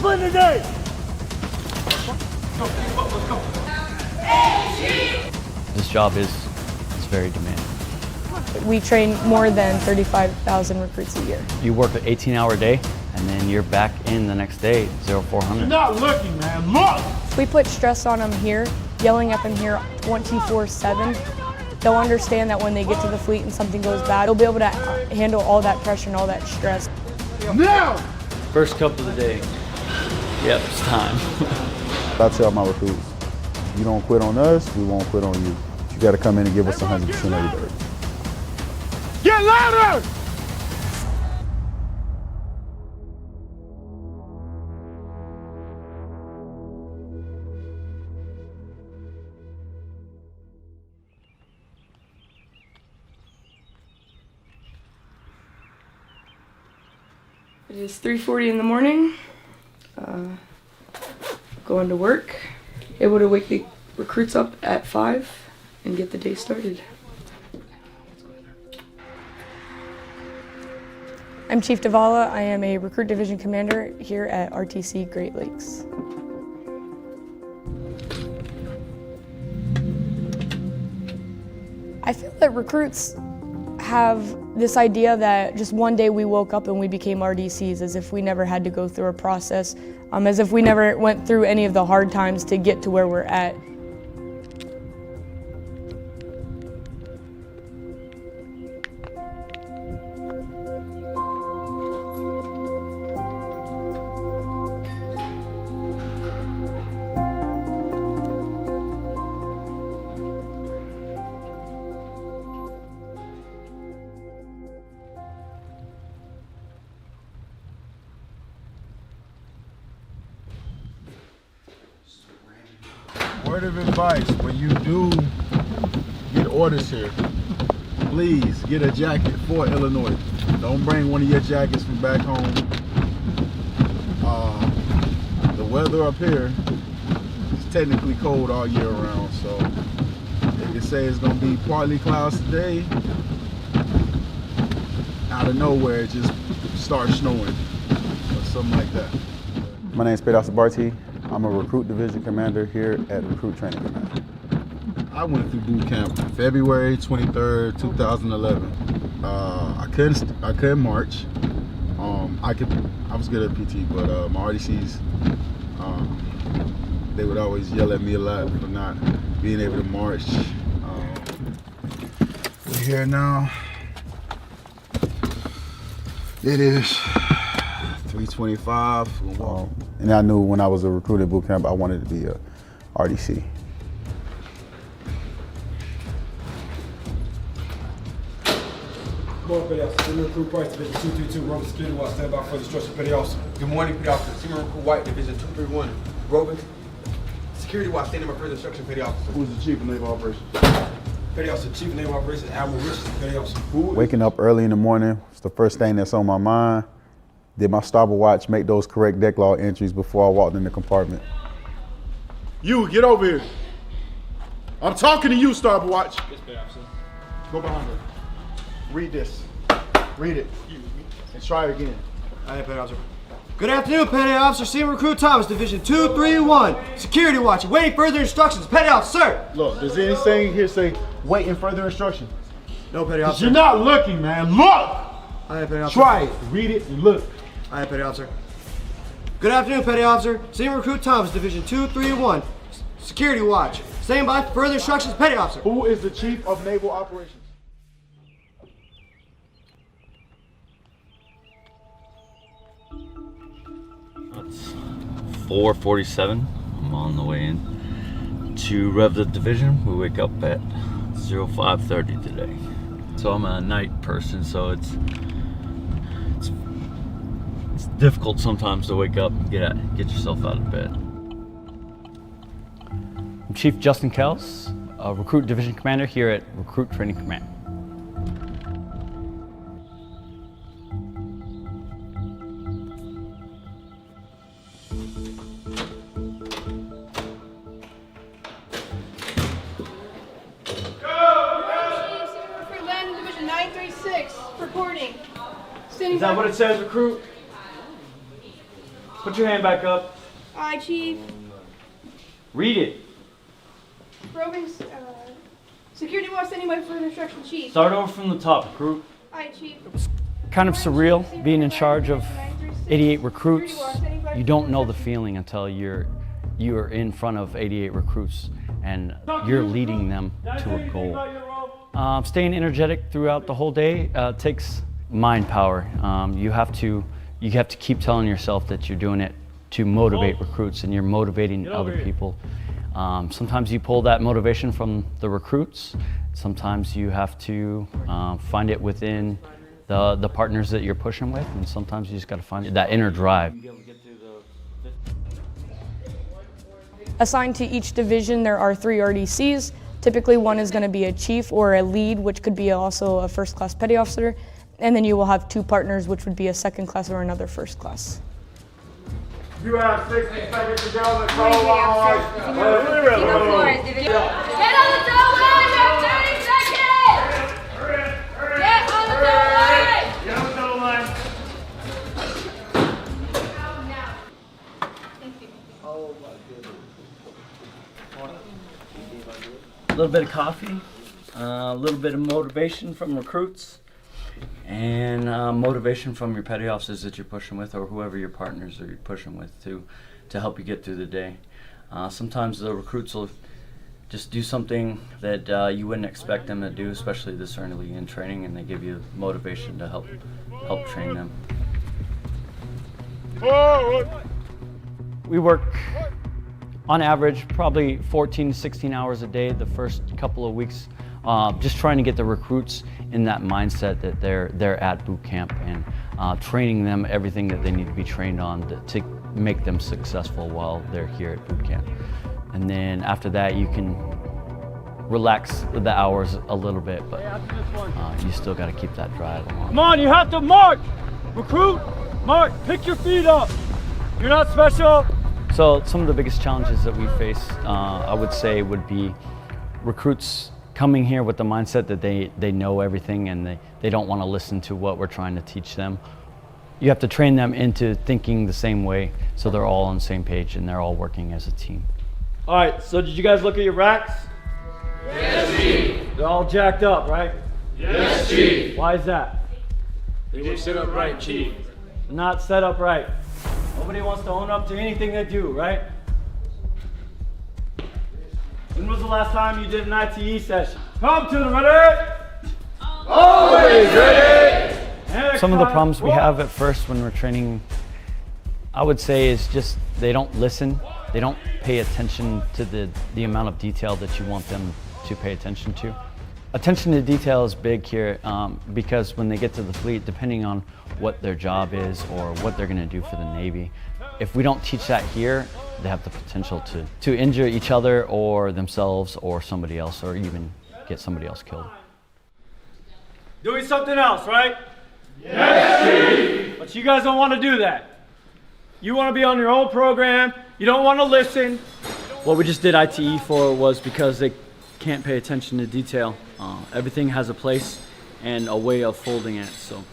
discipline today. This job is very demanding. We train more than 35,000 recruits a year. You work an 18-hour day, and then you're back in the next day, 0400. You're not looking, man. Look! We put stress on them here, yelling at them here 24/7. They'll understand that when they get to the fleet and something goes bad, they'll be able to handle all that pressure and all that stress. Now! First cup of the day. Yep, it's time. I tell my recruits, you don't quit on us, we won't quit on you. You got to come in and give us 100% every day. Get louder! It is 3:40 in the morning. Going to work. Able to wake the recruits up at 5 and get the day started. I'm Chief Davala. I am a Recruit Division Commander here at RTC Great Lakes. I feel that recruits have this idea that just one day we woke up and we became RDCs, as if we never had to go through a process, as if we never went through any of the hard times to get to where we're at. Word of advice, when you do get orders here, please get a jacket for Illinois. Don't bring one of your jackets from back home. The weather up here is technically cold all year round, so they can say it's gonna be partly clouds today. Out of nowhere, it just starts snowing or something like that. My name is Petty Officer Barty. I'm a Recruit Division Commander here at Recruit Training Command. I went through boot camp February 23rd, 2011. I couldn't march. I was good at PT, but my RDCs, they would always yell at me a lot for not being able to march. We're here now. It is 3:25. And I knew when I was a recruit at boot camp, I wanted to be a RDC. Good morning, Petty Officer. Senior Recruit Price, Division 232, Roving Security Watch. Stand by for the instruction, Petty Officer. Good morning, Petty Officer. Senior Recruit White, Division 231, Roving Security Watch. Standing by for the instruction, Petty Officer. Who's the Chief of Naval Operations? Petty Officer, Chief of Naval Operations, Admiral Richardson, Petty Officer. Waking up early in the morning, it's the first thing that's on my mind. Did my starboard watch make those correct deck log entries before I walked in the compartment? You, get over here. I'm talking to you, starboard watch. Yes, Petty Officer. Go behind her. Read this. Read it. And try it again. Aye, Petty Officer. Good afternoon, Petty Officer. Senior Recruit Thomas, Division 231, Security Watch. Waiting further instructions. Petty Officer, sir. Look, does anything here say waiting further instruction? No, Petty Officer. You're not looking, man. Look! Aye, Petty Officer. Try it. Read it and look. Aye, Petty Officer. Good afternoon, Petty Officer. Senior Recruit Thomas, Division 231, Security Watch. Stand by for further instructions, Petty Officer. Who is the Chief of Naval Operations? It's 4:47. I'm on the way in to rev the division. We wake up at 05:30 today. So I'm a night person, so it's difficult sometimes to wake up and get yourself out of bed. I'm Chief Justin Kels, a Recruit Division Commander here at Recruit Training Command. Reporting. Is that what it says, recruit? Put your hand back up. Aye, Chief. Read it. Roving's, security watch standing by for instruction, Chief. Start over from the top, recruit. Aye, Chief. Kind of surreal being in charge of 88 recruits. You don't know the feeling until you're in front of 88 recruits and you're leading them to a goal. Staying energetic throughout the whole day takes mind power. You have to keep telling yourself that you're doing it to motivate recruits and you're motivating other people. Sometimes you pull that motivation from the recruits. Sometimes you have to find it within the partners that you're pushing with, and sometimes you just got to find that inner drive. Assigned to each division, there are 3 RDCs. Typically, one is going to be a chief or a lead, which could be also a first class petty officer. And then you will have 2 partners, which would be a second class or another first class. You have 60 seconds to go. Let's go. Get on the toe line! You have 30 seconds! Get on the toe line! Get on the toe line. A little bit of coffee, a little bit of motivation from recruits, and motivation from your petty officers that you're pushing with, or whoever your partners are you're pushing with to help you get through the day. Sometimes the recruits will just do something that you wouldn't expect them to do, especially this early in training, and they give you motivation to help train them. We work on average probably 14 to 16 hours a day the first couple of weeks, just trying to get the recruits in that mindset that they're at boot camp and training them everything that they need to be trained on to make them successful while they're here at boot camp. And then after that, you can relax the hours a little bit, but you still got to keep that drive along. Come on, you have to march! Recruit, march, pick your feet up. You're not special. So some of the biggest challenges that we face, I would say, would be recruits coming here with the mindset that they know everything and they don't want to listen to what we're trying to teach them. You have to train them into thinking the same way so they're all on the same page and they're all working as a team. All right, so did you guys look at your racks? Yes, Chief. They're all jacked up, right? Yes, Chief. Why is that? They were set up right, Chief. Not set up right. Nobody wants to own up to anything they do, right? When was the last time you did an ITE session? Come to the ready! Always ready! Some of the problems we have at first when we're training, I would say, is just they don't listen. They don't pay attention to the amount of detail that you want them to pay attention to. Attention to detail is big here because when they get to the fleet, depending on what their job is or what they're going to do for the Navy, if we don't teach that here, they have the potential to injure each other or themselves or somebody else, or even get somebody else killed. Doing something else, right? Yes, Chief. But you guys don't want to do that. You want to be on your own program. You don't want to listen. What we just did ITE for was because they can't pay attention to detail. Everything has a place and a way of folding it. So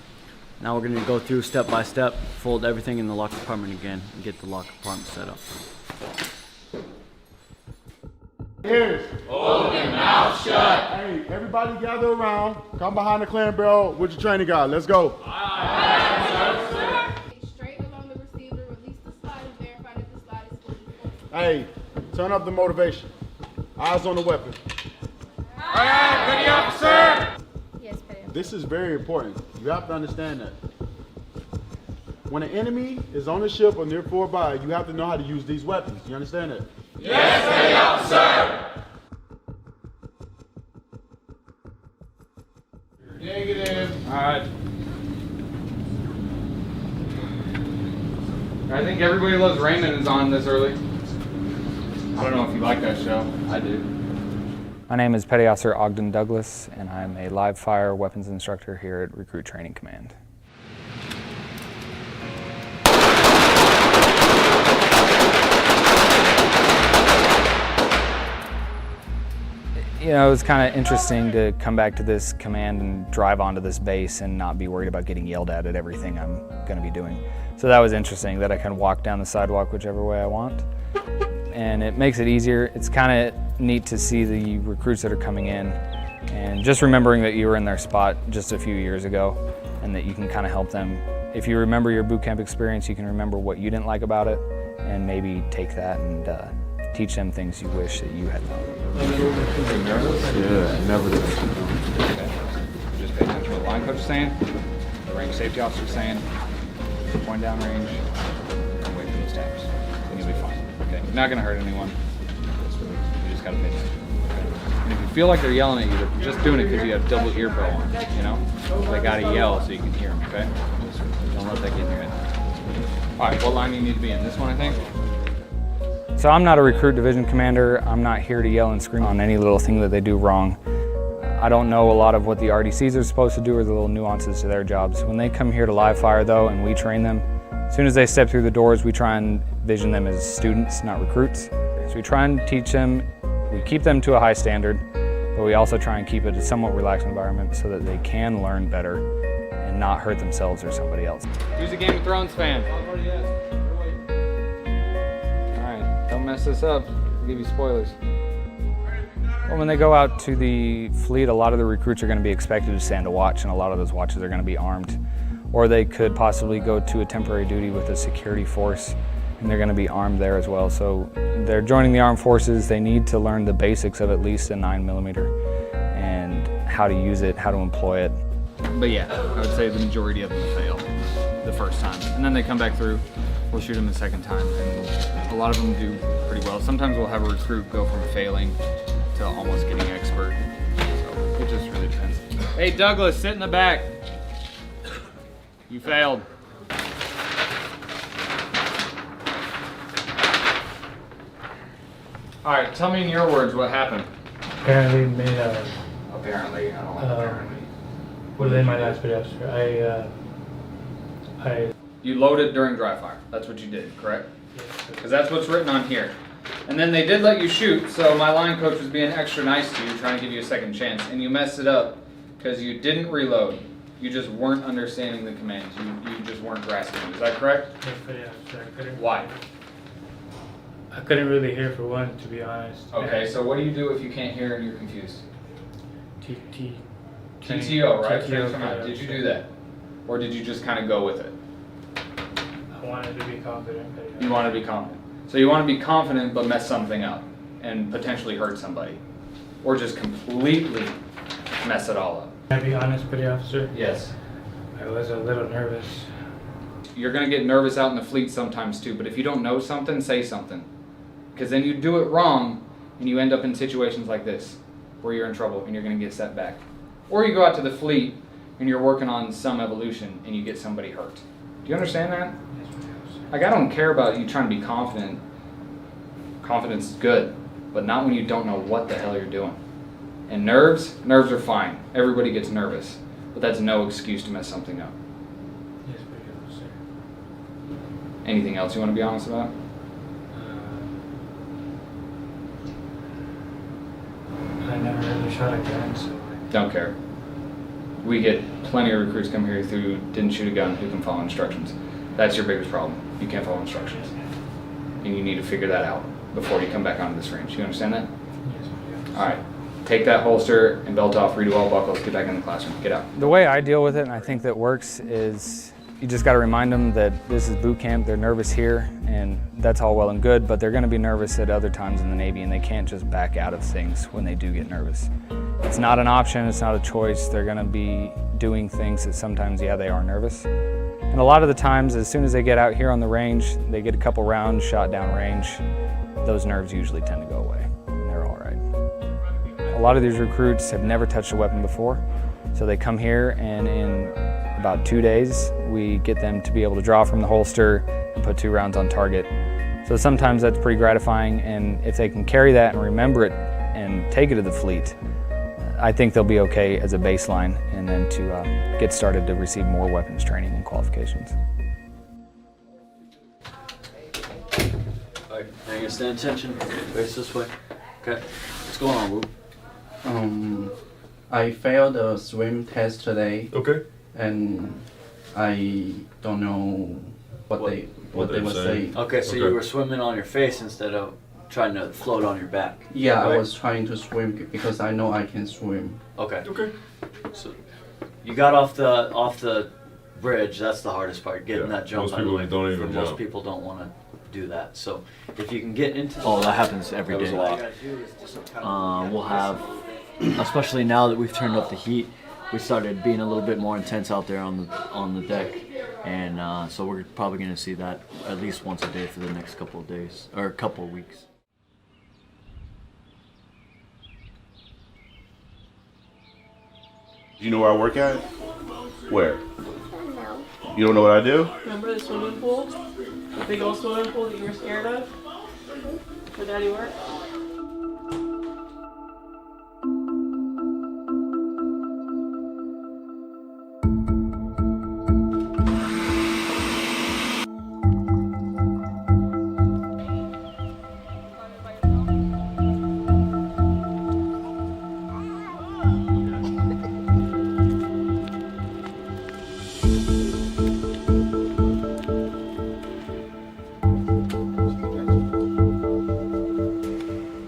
now we're going to go through step by step, fold everything in the lock compartment again, and get the lock compartment set up. Ears. Open mouth shut. Hey, everybody gather around. Come behind the clan barrel with your training guide. Let's go. Straight along the receiver, release the slide and verify that the slide is fully full. Hey, turn up the motivation. Eyes on the weapon. Aye, petty officer. Yes, petty officer. This is very important. You have to understand that. When an enemy is on the ship or near by, you have to know how to use these weapons. You understand that? Yes, petty officer. Negative. All right. I think Everybody Loves Raymond is on this early. I don't know if you like that show. I do. My name is Petty Officer Ogden Douglas, and I'm a live fire weapons instructor here at Recruit Training Command. know, it was kind of interesting to come back to this command and drive onto this base and not be worried about getting yelled at everything I'm going to be doing. So that was interesting, that I can walk down the sidewalk whichever way I want. And it makes it easier. It's kind of neat to see the recruits that are coming in and just remembering that you were in their spot just a few years ago and that you can kind of help them. If you remember your boot camp experience, you can remember what you didn't like about it and maybe take that and teach them things you wish that you had known. Yeah, never did. Okay. Just pay attention to what the line coach is saying, the range safety officer is saying, point down range, and wait for those taps. And you'll be fine. Okay, you're not gonna hurt anyone. You just gotta pay attention. Okay? And if you feel like they're yelling at you, they're just doing it because you have double ear bow on, you know? They gotta yell so you can hear them, okay? Don't let that get in your head. All right, what line do you need to be in? This one, I think? So I'm not a recruit division commander. I'm not here to yell and scream on any little thing that they do wrong. I don't know a lot of what the RDCs are supposed to do or the little nuances to their jobs. When they come here to live fire though, and we train them, as soon as they step through the doors, we try and vision them as students, not recruits. So we try and teach them, we keep them to a high standard, but we also try and keep it a somewhat relaxed environment so that they can learn better and not hurt themselves or somebody else. Who's a Game of Thrones fan? Don't mess this up, I'll give you spoilers. Well, when they go out to the fleet, a lot of the recruits are going to be expected to stand a watch, and a lot of those watches are going to be armed. Or they could possibly go to a temporary duty with a security force, and they're going to be armed there as well. So they're joining the armed forces, they need to learn the basics of at least a 9mm and how to use it, how to employ it. But yeah, I would say the majority of them fail the first time, and then they come back through. We'll shoot them the second time, and a lot of them do pretty well. Sometimes we'll have a recruit go from failing to almost getting expert. So it just really depends. Hey Douglas, sit in the back. You failed. All right, tell me in your words what happened. Apparently made a... Apparently, I don't like apparently. Within my last video, You loaded during dry fire. That's what you did, correct? Because that's what's written on here. And then they did let you shoot, so my line coach was being extra nice to you, trying to give you a second chance, and you messed it up because you didn't reload. You just weren't understanding the commands. You just weren't grasping it. Is that correct? Yeah, Why? I couldn't really hear for one, to be honest. Okay, so what do you do if you can't hear and you're confused? TTO, right? TTO, did you do that? Or did you just kind of go with it? I wanted to be confident. You want to be confident. So you want to be confident but mess something up and potentially hurt somebody. Or just completely mess it all up. Can I be honest, petty officer? Yes. I was a little nervous. You're going to get nervous out in the fleet sometimes too, but if you don't know something, say something. Because then you do it wrong and you end up in situations like this where you're in trouble and you're going to get set back. Or you go out to the fleet and you're working on some evolution and you get somebody hurt. Do you understand that? Like, I don't care about you trying to be confident. Confidence is good, but not when you don't know what the hell you're doing. And nerves are fine. Everybody gets nervous, but that's no excuse to mess something up. Yes, petty officer. Anything else you want to be honest about? I never really shot a gun, so... Don't care. We get plenty of recruits come here who didn't shoot a gun, who can follow instructions. That's your biggest problem. You can't follow instructions. And you need to figure that out before you come back onto this range. You understand that? Yes, petty officer. All right. Take that holster and belt off, redo all buckles, get back in the classroom. Get out. The way I deal with it, and I think that works, is you just got to remind them that this is boot camp. They're nervous here, and that's all well and good, but they're going to be nervous at other times in the Navy, and they can't just back out of things when they do get nervous. It's not an option, it's not a choice. They're going to be doing things that sometimes, yeah, they are nervous. And a lot of the times, as soon as they get out here on the range, they get a couple rounds shot down range, those nerves usually tend to go away, and they're all right. A lot of these recruits have never touched a weapon before, so they come here, and in about 2 days, we get them to be able to draw from the holster and put 2 rounds on target. So sometimes that's pretty gratifying, and if they can carry that and remember it and take it to the fleet, I think they'll be okay as a baseline, and then to get started to receive more weapons training and qualifications. All right, now you stand attention. Face this way. Okay. What's going on, Whoop? I failed the swim test today. Okay. And I don't know what they were saying. Okay, so you were swimming on your face instead of trying to float on your back. Yeah, right? I was trying to swim because I know I can swim. Okay. Okay. So you got off the bridge. That's the hardest part, getting that jump. Most people don't even jump. Most people don't want to do that. So if you can get into that happens every day. We'll have, especially now that we've turned up the heat, we started being a little bit more intense out there on the deck, and so we're probably going to see that at least once a day for the next couple of days or a couple of weeks. You know where I work at? Where? You don't know what I do? Remember the swimming pool? The big old swimming pool that you were scared of? Where Daddy worked?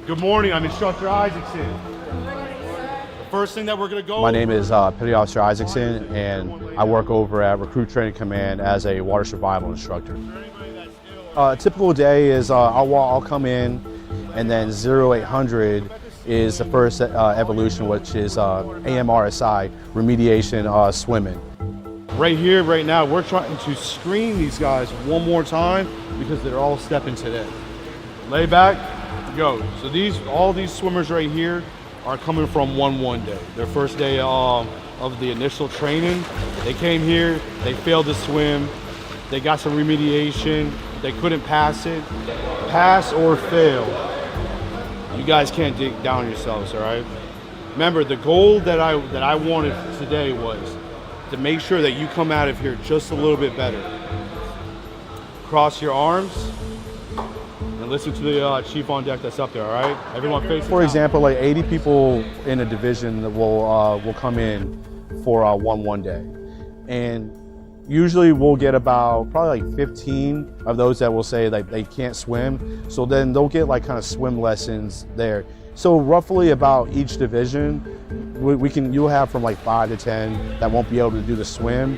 Good morning, I'm Instructor Isaacson. The first thing that we're going to go My name is Petty Officer Isaacson, and I work over at Recruit Training Command as a water survival instructor. A typical day is I'll come in, and then 0800 is the first evolution, which is AMRSI, remediation swimming. right here, right now, we're trying to screen these guys one more time because they're all stepping today. Lay back, go. So all these swimmers right here are coming from one day. Their first day of the initial training. They came here, they failed to swim, they got some remediation, they couldn't pass it. Pass or fail, you guys can't dig down yourselves, all right? Remember, the goal that I wanted today was to make sure that you come out of here just a little bit better. Cross your arms and listen to the chief on deck that's up there, all right? Everyone face For example, like 80 people in a division that will come in for one day. And usually we'll get about probably like 15 of those that will say like they can't swim. So then they'll get like kind of swim lessons there. So roughly about each division, you'll have from like 5 to 10 that won't be able to do the swim.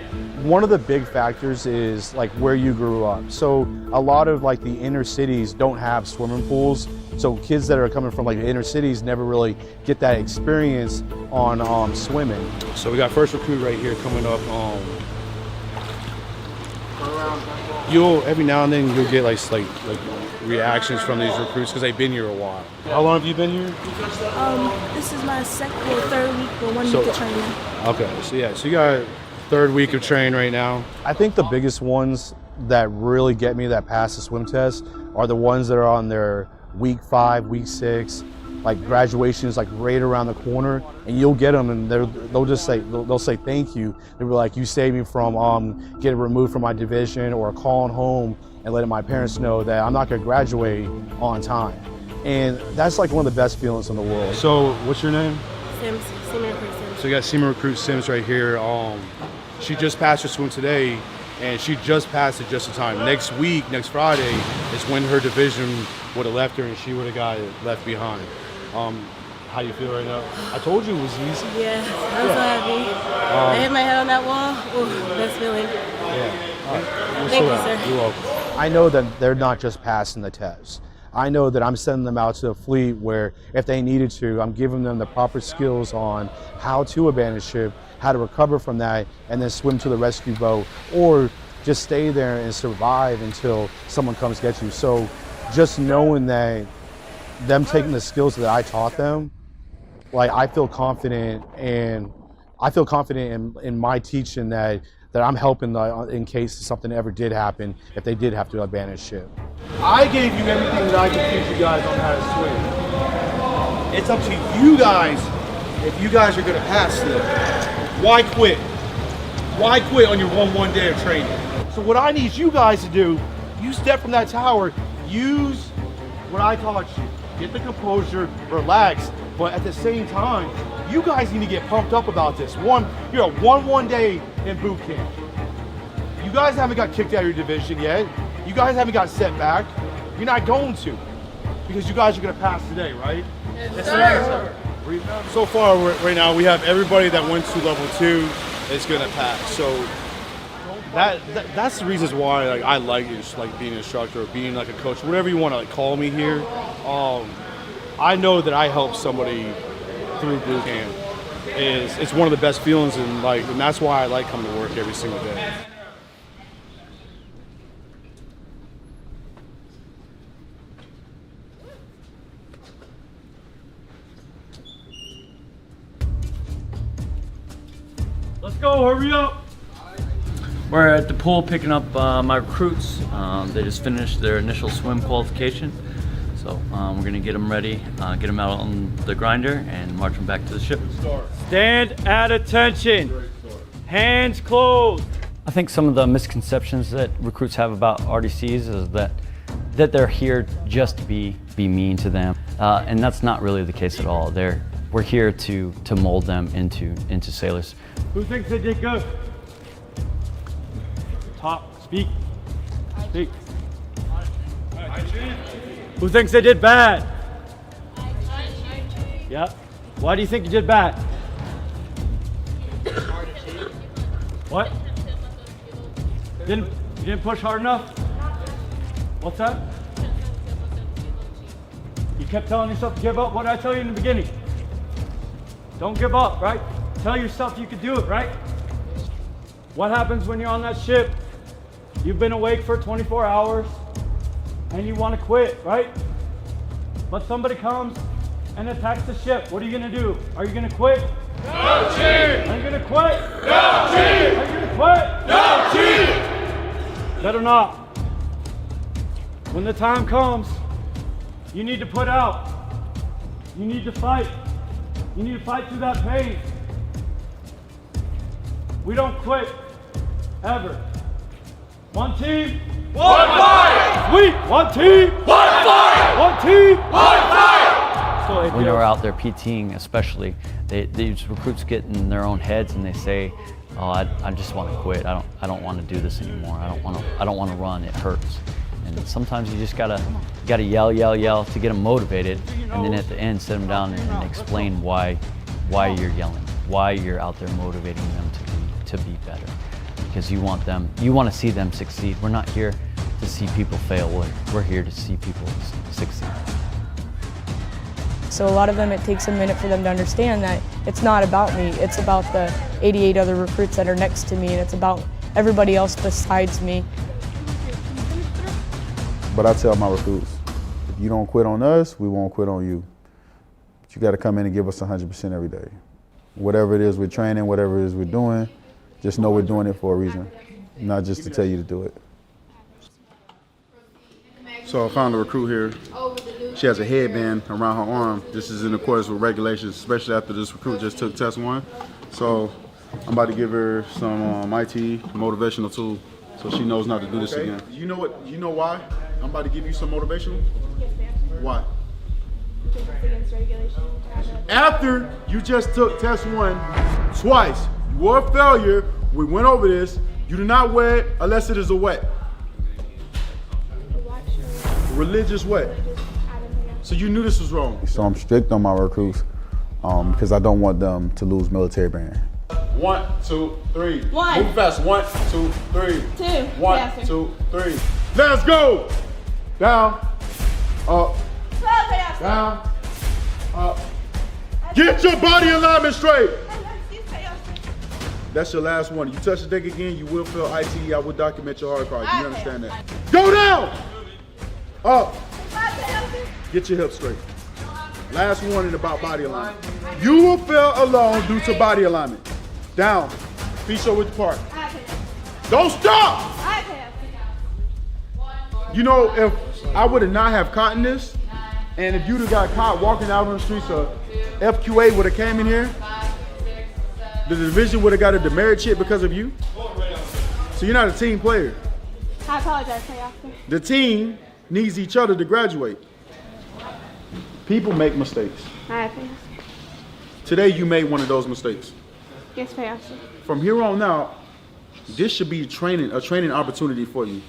One of the big factors is like where you grew up. So a lot of like the inner cities don't have swimming pools. So kids that are coming from like the inner cities never really get that experience on swimming. So we got first recruit right here coming up. Every now and then you'll get like reactions from these recruits because they've been here a while. How long have you been here? This is my third week or 1 week of training. Okay, so you got third week of training right now. I think the biggest ones that really get me that pass the swim test are the ones that are on their week 5, week 6, like graduation is like right around the corner, and you'll get them and they'll say thank you. They'll be like, you saved me from getting removed from my division or calling home and letting my parents know that I'm not gonna graduate on time. And that's like one of the best feelings in the world. So what's your name? Sims, senior recruit Sims. So you got senior recruit Sims right here. She just passed her swim today, and she just passed it just in time. Next week, next Friday, is when her division would have left her and she would have got left behind. How you feel right now? I told you it was easy. Yeah, I'm so happy. I hit my head on that wall. Ooh, best feeling. Yeah. All right. Thank you, sir. You're welcome. I know that they're not just passing the test. I know that I'm sending them out to the fleet where if they needed to, I'm giving them the proper skills on how to abandon ship, how to recover from that, and then swim to the rescue boat, or just stay there and survive until someone comes get you. So just knowing that them taking the skills that I taught them, like I feel confident in my teaching that I'm helping in case something ever did happen, if they did have to abandon ship. I gave you everything that I could teach you guys on how to swim. It's up to you guys if you guys are gonna pass this. Why quit? Why quit on your one day of training? So what I need you guys to do, you step from that tower, use what I taught you. Get the composure, relax, But at the same time, you guys need to get pumped up about this. One, you're a 1-1 day in boot camp. You guys haven't got kicked out of your division yet. You guys haven't got set back. You're not going to, because you guys are going to pass today, right? Yes, sir. So far, right now, we have everybody that went to level 2 is going to pass. So that's the reasons why I like being an instructor or being like a coach, whatever you want to call me here. I know that I help somebody through boot camp. It's one of the best feelings, and that's why I like coming to work every single day. Let's go, hurry up. We're at the pool picking up my recruits. They just finished their initial swim qualification. So we're gonna get them ready, get them out on the grinder and march them back to the ship. Stand at attention, hands closed. I think some of the misconceptions that recruits have about RDCs is that they're here just to be mean to them. And that's not really the case at all. We're here to mold them into sailors. Who thinks they did good? Top, speak. Speak. Who thinks they did bad? Yep. Why do you think you did bad? What? You didn't push hard enough? What's that? You kept telling yourself to give up. What did I tell you in the beginning? Don't give up, right? Tell yourself you could do it, right? What happens when you're on that ship? You've been awake for 24 hours and you want to quit, right? But somebody comes and attacks the ship. What are you going to do? Are you going to quit? No cheat! Are you going to quit? No cheat! Are you going to quit? No cheat! Better not. When the time comes, you need to put out. You need to fight. You need to fight through that pain. We don't quit, ever. One team. One fight! Sweet! One team! One fight! One team! One fight! When they're out there PTing especially, these recruits get in their own heads and they say, oh, I just want to quit. I don't want to do this anymore. I don't want to run. It hurts. And sometimes you just gotta yell to get them motivated, and then at the end sit them down and explain why you're yelling, why you're out there motivating them to be better. Because you want to see them succeed. We're not here to see people fail. We're here to see people succeed. So a lot of them, it takes a minute for them to understand that it's not about me. It's about the 88 other recruits that are next to me, and it's about everybody else besides me. But I tell my recruits, if you don't quit on us, we won't quit on you. But you got to come in and give us 100% every day. Whatever it is we're training, whatever it is we're doing, just know we're doing it for a reason, not just to tell you to do it. So I found a recruit here. She has a headband around her arm. This is in accordance with regulations, especially after this recruit just took test 1. So I'm about to give her some IT motivational tool so she knows not to do this again. You know what? You know why? I'm about to give you some motivational. Yes, ma'am. Why? Because it's against regulation. After you just took test 1 twice, you were a failure. We went over this. You do not wear it unless it is a wet. Religious wet. So you knew this was wrong. So I'm strict on my recruits because I don't want them to lose military band. 1, 2, 3. One. Move fast. 1, 2, 3. 2. 1, Faster. 2, 3. Let's go. Down. Up. Down. Up. Get your body alignment straight. That's your last one. You touch the deck again, you will fail IT. I will document your hard card. Do you understand that? Go down. Up. Get your hips straight. Last warning about body alignment. You will fail alone due to body alignment. Down. Feet shoulder width apart. Don't stop. You know, if I would have not have caught in this, and if you'd have got caught walking out on the streets, FQA would have came in here, the division would have got a demerit chip because of you. So you're not a team player. I apologize, Pay Officer. The team needs each other to graduate. People make mistakes. Aye, Petty Officer. Today you made one of those mistakes. Yes, Petty Officer. From here on out, this should be a training opportunity for you.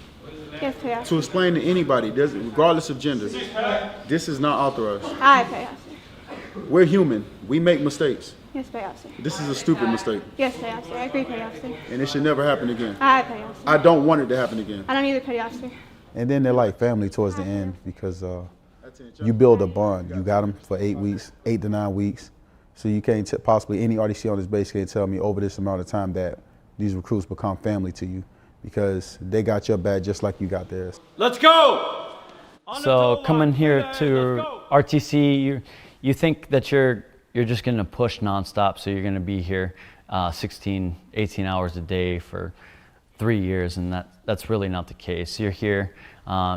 Yes, Petty Officer. To explain to anybody, regardless of gender, this is not authorized. Aye, Petty Officer. We're human. We make mistakes. Yes, Petty Officer. This is a stupid mistake. Yes, Petty Officer. I agree, Petty Officer. And it should never happen again. Aye, Petty Officer. I don't want it to happen again. I don't either, Petty Officer. And then they're like family towards the end because you build a bond. You got them for 8 weeks, 8 to 9 weeks. So you can't possibly, any RDC on this base can't tell me over this amount of time that these recruits become family to you because they got your back just like you got theirs. Let's go! So coming here to RTC, you think that you're just going to push nonstop, so you're going to be here 16, 18 hours a day for 3 years, and that's really not the case. You're here,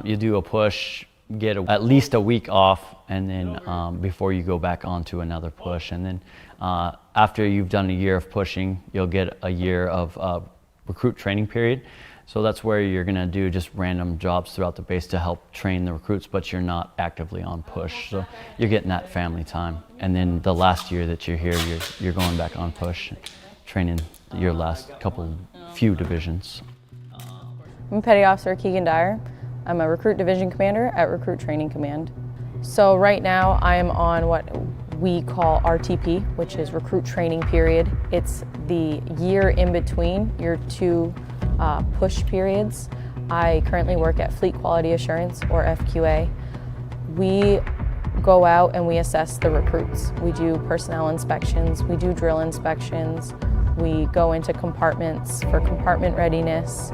you do a push, get at least a week off, and then before you go back on to another push. And then after you've done a year of pushing, you'll get a year of recruit training period. So that's where you're gonna do just random jobs throughout the base to help train the recruits, but you're not actively on push. So you're getting that family time. And then the last year that you're here, you're going back on push, training your last few divisions. I'm Petty Officer Keegan Dyer. I'm a Recruit Division Commander at Recruit Training Command. So right now I am on what we call RTP, which is Recruit Training Period. It's the year in between your two push periods. I currently work at Fleet Quality Assurance, or FQA. We go out and we assess the recruits. We do personnel inspections, we do drill inspections, we go into compartments for compartment readiness.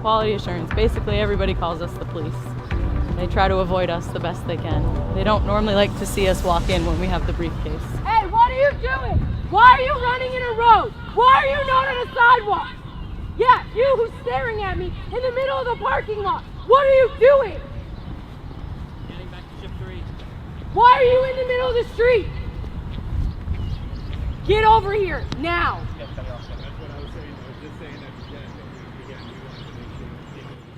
Quality assurance. Basically, everybody calls us the police. They try to avoid us the best they can. They don't normally like to see us walk in when we have the briefcase. Hey, what are you doing? Why are you running in a road? Why are you not on a sidewalk? Yeah, you who's staring at me in the middle of the parking lot. What are you doing? Getting back to ship 3. Why are you in the middle of the street? Get over here, now.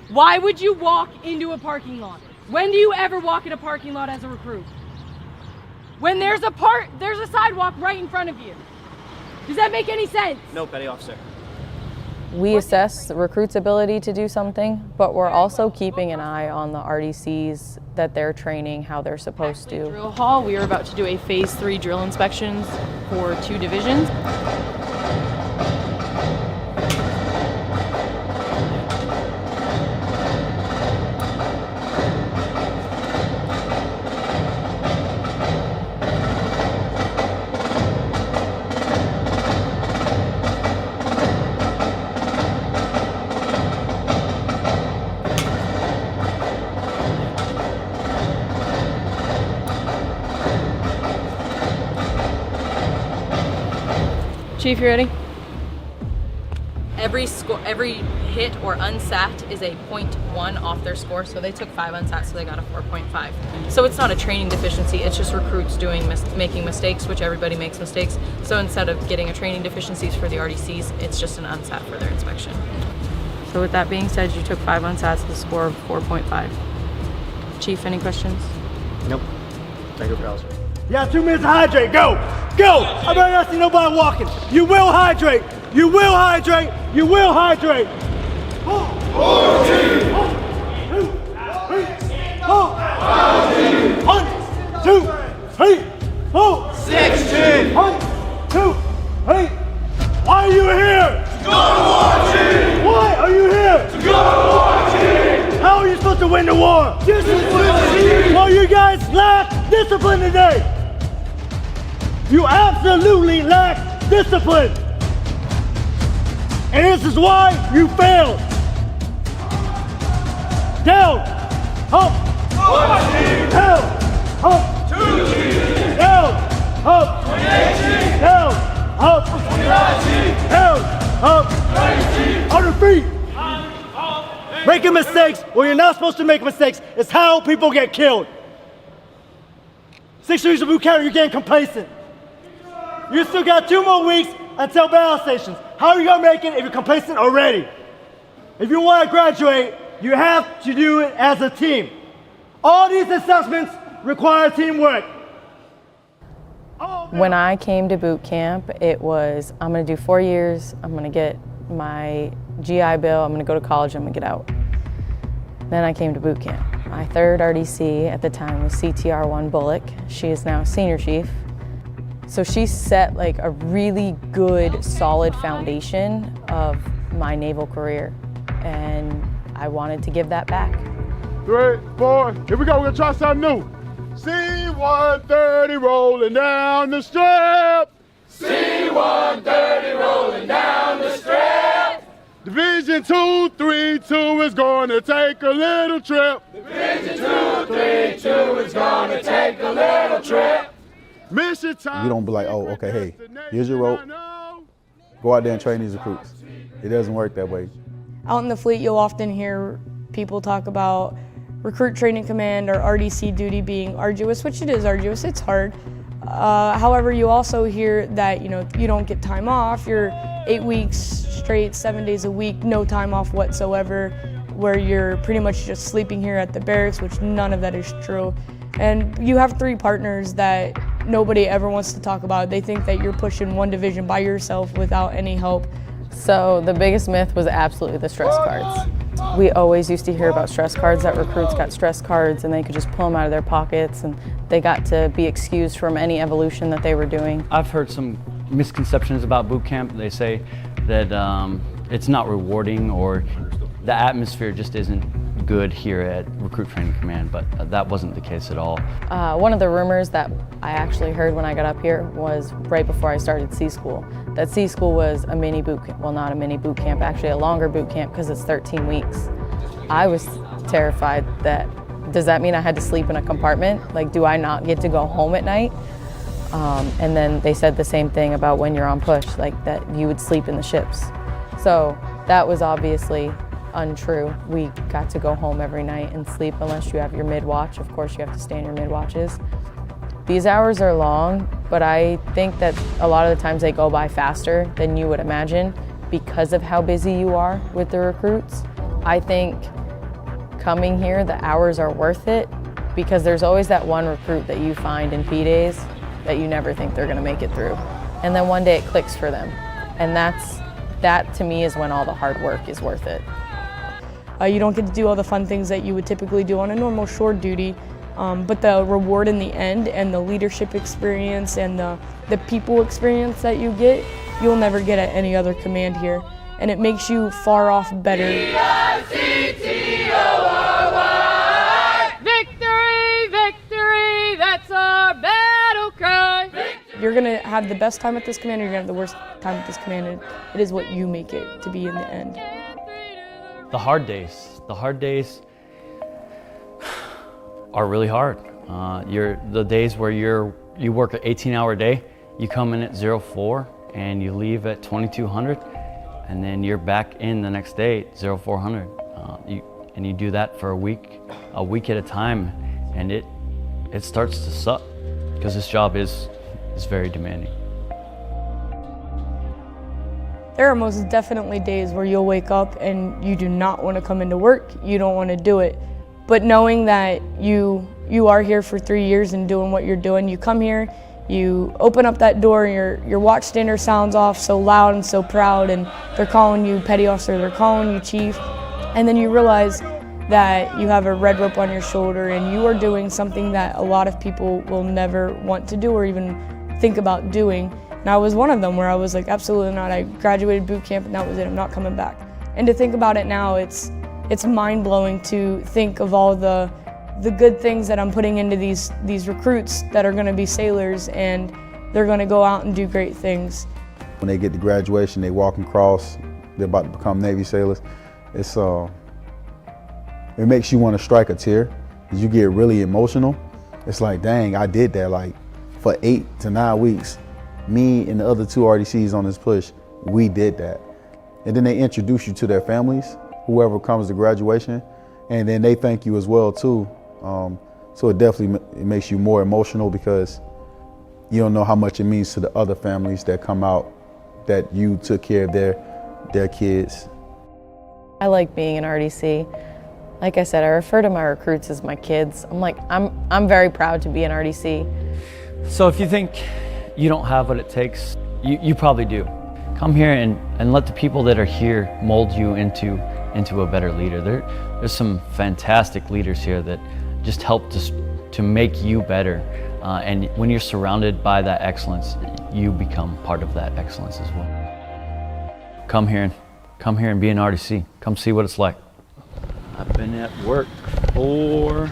Why would you walk into a parking lot? When do you ever walk in a parking lot as a recruit? When there's a sidewalk right in front of you. Does that make any sense? No, Petty Officer. We assess the recruit's ability to do something, but we're also keeping an eye on the RDCs that they're training how they're supposed to. Drill hall, we are about to do a phase 3 drill inspections for 2 divisions. Chief, you ready? Every hit or unsat is a 0.1 off their score, so they took 5 unsats, so they got a 4.5. So it's not a training deficiency, it's just recruits making mistakes, which everybody makes mistakes. So instead of getting a training deficiencies for the RDCs, it's just an unsat for their inspection. So with that being said, you took 5 unsats with a score of 4.5. Chief, any questions? Nope. Thank you for answering. You have 2 minutes to hydrate. Go! Go! I better not see nobody walking. You will hydrate. You will hydrate. You will hydrate. 14! 1, 2, 3, 4, 16! 1, 2, 3. Why are you here? To go to war, Chief! Why are you here? To go to war, Chief! How are you supposed to win the war? Discipline, Chief! Well, you guys lack discipline today. You absolutely lack discipline. And this is why you failed. Down, up, down, up, down, up, down, up, down, up, on your feet. Making mistakes where you're not supposed to make mistakes is how people get killed. 6 weeks of boot camp, you're getting complacent. You still got 2 more weeks until battle stations. How are you gonna make it if you're complacent already? If you wanna graduate, you have to do it as a team. All these assessments require teamwork. When I came to boot camp, it was, I'm gonna do 4 years, I'm gonna get my GI Bill, I'm gonna go to college, I'm gonna get out. Then I came to boot camp. My third RDC at the time was CTR1 Bullock. She is now senior chief. So she set like a really good, solid foundation of my naval career. And I wanted to give that back. 3, 4, here we go, we're gonna try something new. C-130 rolling down the strip. C-130 rolling down the strip. Division 232 is gonna take a little trip. Division 232 is gonna take a little trip. Mission time. You don't be like, oh, okay, hey, here's your rope. Go out there and train these recruits. It doesn't work that way. Out in the fleet, you'll often hear people talk about recruit training command or RDC duty being arduous, which it is arduous, it's hard. However, you also hear that, you don't get time off. You're 8 weeks straight, 7 days a week, no time off whatsoever, where you're pretty much just sleeping here at the barracks, which none of that is true. And you have 3 partners that nobody ever wants to talk about. They think that you're pushing one division by yourself without any help. So the biggest myth was absolutely the stress cards. We always used to hear about stress cards, that recruits got stress cards and they could just pull them out of their pockets and they got to be excused from any evolution that they were doing. I've heard some misconceptions about boot camp. They say that it's not rewarding or the atmosphere just isn't good here at Recruit Training Command, but that wasn't the case at all. One of the rumors that I actually heard when I got up here was right before I started C School, that C School was a mini boot camp. Well, not a mini boot camp, actually a longer boot camp because it's 13 weeks. I was terrified that, does that mean I had to sleep in a compartment? Like, do I not get to go home at night? And then they said the same thing about when you're on push, like that you would sleep in the ships. So that was obviously untrue. We got to go home every night and sleep unless you have your mid-watch. Of course, you have to stay in your mid-watches. These hours are long, but I think that a lot of the times they go by faster than you would imagine because of how busy you are with the recruits. I think coming here, the hours are worth it because there's always that one recruit that you find in P days that you never think they're gonna make it through. And then one day it clicks for them. And that to me is when all the hard work is worth it. You don't get to do all the fun things that you would typically do on a normal shore duty, but the reward in the end and the leadership experience and the people experience that you get, you'll never get at any other command here. And it makes you far off better. Victory, victory, that's our battle cry. You're gonna have the best time at this command, or you're gonna have the worst time at this command, and it is what you make it to be in the end. The hard days are really hard. The days where you work an 18-hour day, you come in at 04 and you leave at 2200, and then you're back in the next day at 0400. And you do that for a week at a time, and it starts to suck because this job is very demanding. There are most definitely days where you'll wake up and you do not want to come into work, you don't want to do it. But knowing that you are here for 3 years and doing what you're doing, you come here, you open up that door, your watch standard sounds off so loud and so proud, and they're calling you petty officer, they're calling you chief, and then you realize that you have a red rope on your shoulder and you are doing something that a lot of people will never want to do or even think about doing. And I was one of them where I was like, absolutely not. I graduated boot camp and that was it, I'm not coming back. And to think about it now, it's mind-blowing to think of all the good things that I'm putting into these recruits that are gonna be sailors, and they're gonna go out and do great things. When they get to graduation, they walk across, they're about to become Navy sailors. It makes you want to strike a tear, because you get really emotional. It's like, dang, I did that like for 8 to 9 weeks. Me and the other 2 RDCs on this push, we did that. And then they introduce you to their families, whoever comes to graduation, and then they thank you as well too. So it definitely makes you more emotional because you don't know how much it means to the other families that come out that you took care of their kids. I like being an RDC. Like I said, I refer to my recruits as my kids. I'm very proud to be an RDC. So if you think you don't have what it takes, you probably do. Come here and let the people that are here mold you into a better leader. There's some fantastic leaders here that just help to make you better. And when you're surrounded by that excellence, you become part of that excellence as well. Come here and be an RDC. Come see what it's like. I've been at work for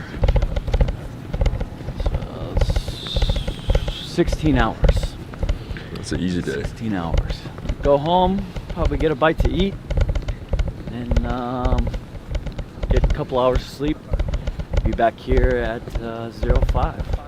16 hours. That's an easy day. 16 hours. Go home, probably get a bite to eat, and get a couple hours of sleep. Be back here at 05.